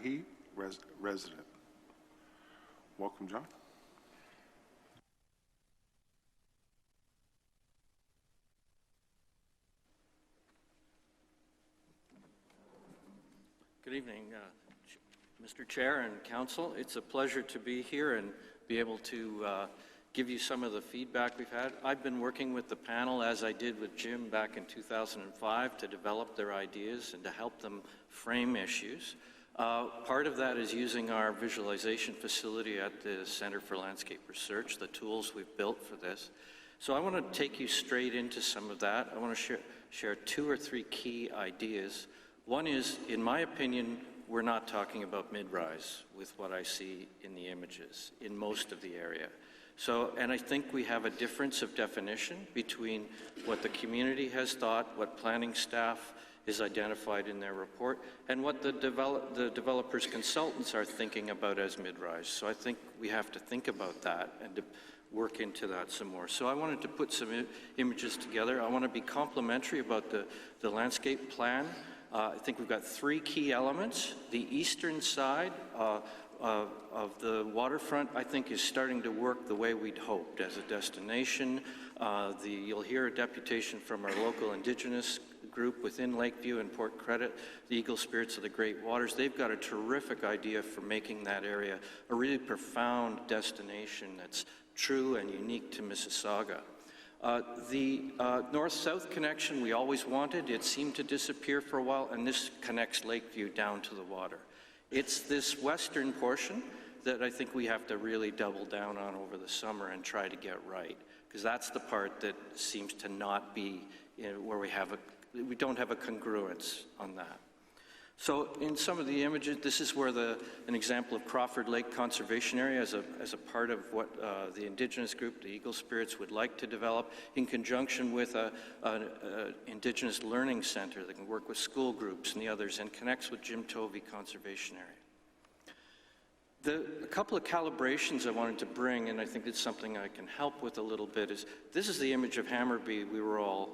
Danahy resident. Welcome, John. Good evening, Mr. Chair and Council. It's a pleasure to be here and be able to give you some of the feedback we've had. I've been working with the panel, as I did with Jim back in 2005, to develop their ideas and to help them frame issues. Part of that is using our visualization facility at the Centre for Landscape Research, the tools we've built for this. So I want to take you straight into some of that. I want to share 2 or 3 key ideas. One is, in my opinion, we're not talking about mid-rise with what I see in the images in most of the area. So, and I think we have a difference of definition between what the community has thought, what planning staff is identified in their report, and what the developers' consultants are thinking about as mid-rise. So I think we have to think about that and to work into that some more. So I wanted to put some images together. I want to be complimentary about the landscape plan. I think we've got 3 key elements. The eastern side of the waterfront, I think, is starting to work the way we'd hoped as a destination. You'll hear a deputation from our local Indigenous group within Lakeview and Port Credit, the Eagle Spirits of the Great Waters. They've got a terrific idea for making that area a really profound destination that's true and unique to Mississauga. The north-south connection we always wanted, it seemed to disappear for a while, and this connects Lakeview down to the water. It's this western portion that I think we have to really double down on over the summer and try to get right, because that's the part that seems to not be where we don't have a congruence on that. So in some of the images, this is where an example of Crawford Lake Conservation Area as a part of what the Indigenous group, the Eagle Spirits, would like to develop in conjunction with an Indigenous Learning Center that can work with school groups and the others and connects with Jim Tovey Conservation Area. A couple of calibrations I wanted to bring, and I think it's something I can help with a little bit, is this is the image of Hammarby we were all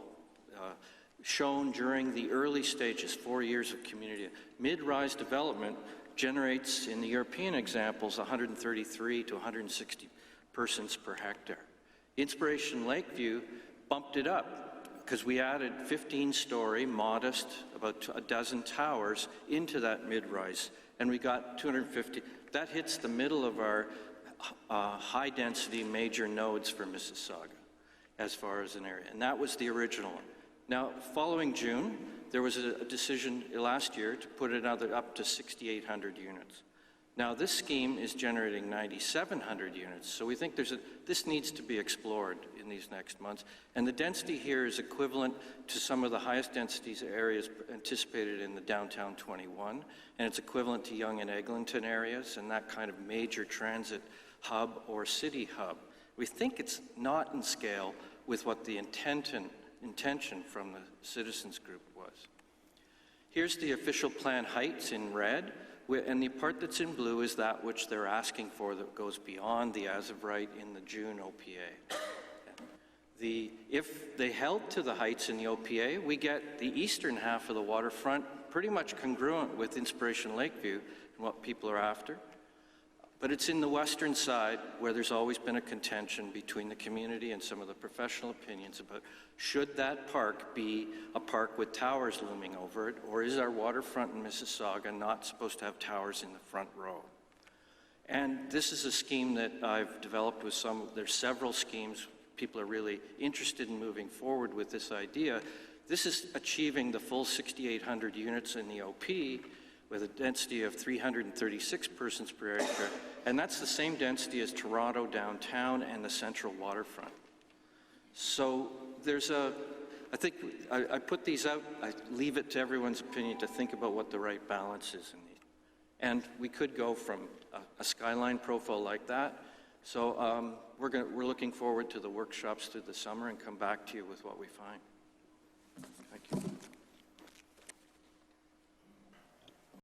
shown during the early stages, 4 years of community. Mid-rise development generates, in the European examples, 133 to 160 persons per hectare. Inspiration Lakeview bumped it up because we added 15-story, modest, about a dozen towers into that mid-rise, and we got 250. That hits the middle of our high-density major nodes for Mississauga as far as an area, and that was the original one. Now, following June, there was a decision last year to put it up to 6,800 units. Now, this scheme is generating 9,700 units, so we think this needs to be explored in these next months. And the density here is equivalent to some of the highest densities areas anticipated in the downtown 21, and it's equivalent to Yonge and Eglinton areas and that kind of major transit hub or city hub. We think it's not in scale with what the intention from the citizens group was. Here's the official plan heights in red, and the part that's in blue is that which they're asking for that goes beyond the as of right in the June OPA. If they held to the heights in the OPA, we get the eastern half of the waterfront pretty much congruent with Inspiration Lakeview and what people are after. But it's in the western side where there's always been a contention between the community and some of the professional opinions about should that park be a park with towers looming over it, or is our waterfront in Mississauga not supposed to have towers in the front row? And this is a scheme that I've developed with there's several schemes. People are really interested in moving forward with this idea. This is achieving the full 6,800 units in the OP with a density of 336 persons per acre, and that's the same density as Toronto downtown and the central waterfront. So I think I put these out, I leave it to everyone's opinion to think about what the right balance is in these. And we could go from a skyline profile like that. So we're looking forward to the workshops through the summer and come back to you with what we find. Thank you.